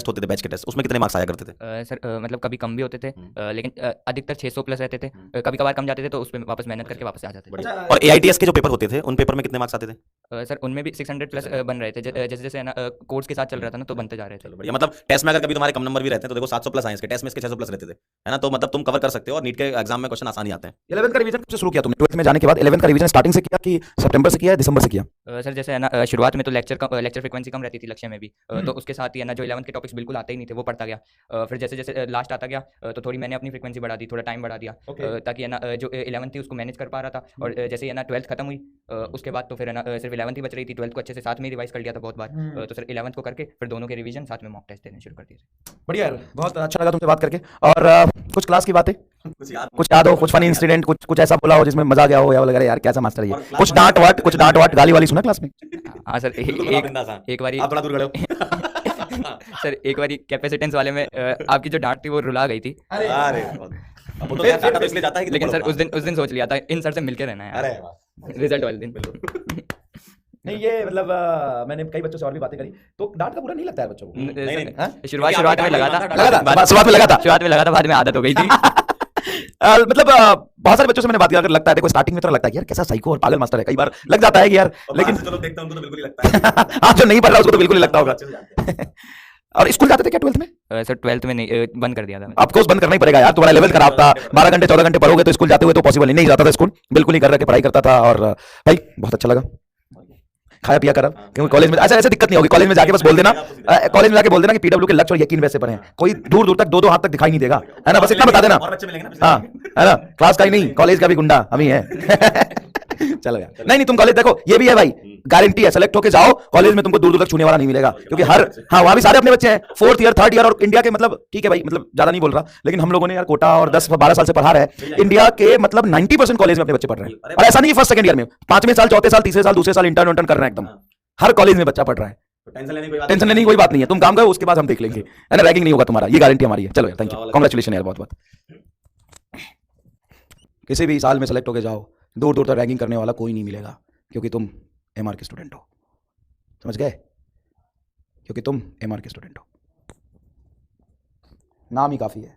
होते थे बैच के टेस्ट, उसमें कितने मार्क्स आया करते थे? सर मतलब कभी कम भी होते थे, लेकिन अधिकतर 600 प्लस रहते थे। कभी कभार कम जाते थे तो उस पर वापस मेहनत करके वापस आ जाते थे। बढ़िया। और एआईटीएस के जो पेपर होते थे उन पेपर में कितने मार्क्स आते थे? सर उनमें भी 600 प्लस बन रहे थे, जैसे जैसे है ना कोर्स के साथ चल रहा था ना तो बनते जा रहे थे। बढ़िया। मतलब टेस्ट में अगर कभी तुम्हारे कम नंबर भी रहते हैं तो देखो 700 प्लस आए, इसके टेस्ट में इसके 600 प्लस रहते थे, है ना? तो मतलब तुम कवर कर सकते हो और नीट के एग्जाम में क्वेश्चन आसान ही आते हैं। 11th का रिवीजन कब से शुरू किया तुमने? 12th में जाने के बाद 11th का रिवीजन स्टार्टिंग से किया कि सितंबर से किया, दिसंबर से किया? सर जैसे है ना शुरुआत में तो लेक्चर फ्रिक्वेंसी कम रहती थी लक्ष्य में भी, तो उसके साथ ही है ना जो 11th के टॉपिक्स बिल्कुल आते ही नहीं थे वो पढ़ता गया। फिर जैसे जैसे लास्ट आता गया तो थोड़ी मैंने अपनी फ्रिक्वेंसी बढ़ा दी, थोड़ा टाइम बढ़ा दिया, ताकि है ना जो 11th थी उसको मैनेज कर पा रहा था। और जैसे है ना 12th खत्म हुई, उसके बाद तो फिर है ना सिर्फ 11th ही बच रही थी। 12th को अच्छे से साथ में रिवाइज कर लिया था बहुत बार, तो सर 11th को करके फिर दोनों के रिवीजन साथ में मॉक टेस्ट देने शुरू कर दिए थे। बढ़िया यार, बहुत अच्छा लगा तुमसे बात करके। और कुछ क्लास की बातें कुछ याद हो, कुछ फनी इंसिडेंट, कुछ ऐसा बोला हो जिसमें मजा आ गया हो या वगैरह, यार कैसा मास्टर है ये? कुछ डांट वाट गाली वाली सुना क्लास में? हाँ सर, एक बारी आप थोड़ा दूर खड़े हो। सर एक बारी कैपेसिटेंस वाले में आपकी जो डांट थी वो रुला गई थी। अरे अब वो तो यार डाटा तो इसलिए जाता है कि लेकिन सर उस दिन सोच लिया था इन सर से मिलके रहना है अरे यार, रिजल्ट वाले दिन। नहीं ये मतलब मैंने कई बच्चों से और भी बातें करी, तो डांट का बुरा नहीं लगता है बच्चों को? शुरुआत में लगा था, शुरुआत में लगा था, बाद में आदत हो गई थी। मतलब बहुत सारे बच्चों से मैंने बात किया, अगर लगता है देखो स्टार्टिंग में तो लगता है कि यार कैसा साइको और पागल मास्टर है, कई बार लग जाता है कि यार, लेकिन चलो देखता हूं तो बिल्कुल ही लगता है। हाँ, जो नहीं पढ़ रहा उसको तो बिल्कुल ही लगता होगा। और स्कूल जाते थे क्या 12th में? सर 12th में नहीं, बंद कर दिया था। ऑफकोर्स बंद करना ही पड़ेगा यार, तुम्हारा लेवल खराब था। 12 घंटे 14 घंटे पढ़ोगे तो स्कूल जाते हुए तो पॉसिबल नहीं जाता था स्कूल, बिल्कुल ही घर रह के पढ़ाई करता था। और भाई बहुत अच्छा लगा, खाया पिया कर, क्योंकि कॉलेज में ऐसे दिक्कत नहीं होगी। कॉलेज में जाके बस बोल देना, कॉलेज में जाके बोल देना कि पीडब्ल्यू के लक्ष्य और यकीन वैसे पढ़े हैं, कोई दूर दूर तक दो हाथ तक दिखाई नहीं देगा, है ना? बस इतना बता देना। हाँ है ना, क्लास का ही नहीं कॉलेज का भी गुंडा हम ही है। चलो यार, नहीं तुम कॉलेज देखो, ये भी है भाई, गारंटी है सेलेक्ट होके जाओ कॉलेज में तुमको दूर दूर तक छूने वाला नहीं मिलेगा, क्योंकि हर हाँ वहां भी सारे अपने बच्चे हैं, 4th ईयर 3rd ईयर। और इंडिया के मतलब ठीक है भाई, मतलब ज्यादा नहीं बोल रहा, लेकिन हम लोगों ने यार कोटा और 10-12 साल से पढ़ा रहा है, इंडिया के मतलब 90% कॉलेज में अपने बच्चे पढ़ रहे हैं। और ऐसा नहीं फर्स्ट सेकंड ईयर में, 5वें साल 4थे साल 3रे साल दूसरे साल इंटर्न कर रहे हैं, एकदम हर कॉलेज में बच्चा पढ़ रहा है। टेंशन लेने की कोई बात नहीं है, तुम काम करो उसके बाद हम देख लेंगे, है ना? रैगिंग नहीं होगा तुम्हारा, ये गारंटी हमारी है। चलो यार, थैंक यू, कांग्रेचुलेशन यार, बहुत बहुत। किसी भी साल में सेलेक्ट होके जाओ, दूर दूर तक रैगिंग करने वाला कोई नहीं मिलेगा, क्योंकि तुम एमआर के स्टूडेंट हो, समझ गए? क्योंकि तुम एमआर के स्टूडेंट हो, नाम ही काफी है।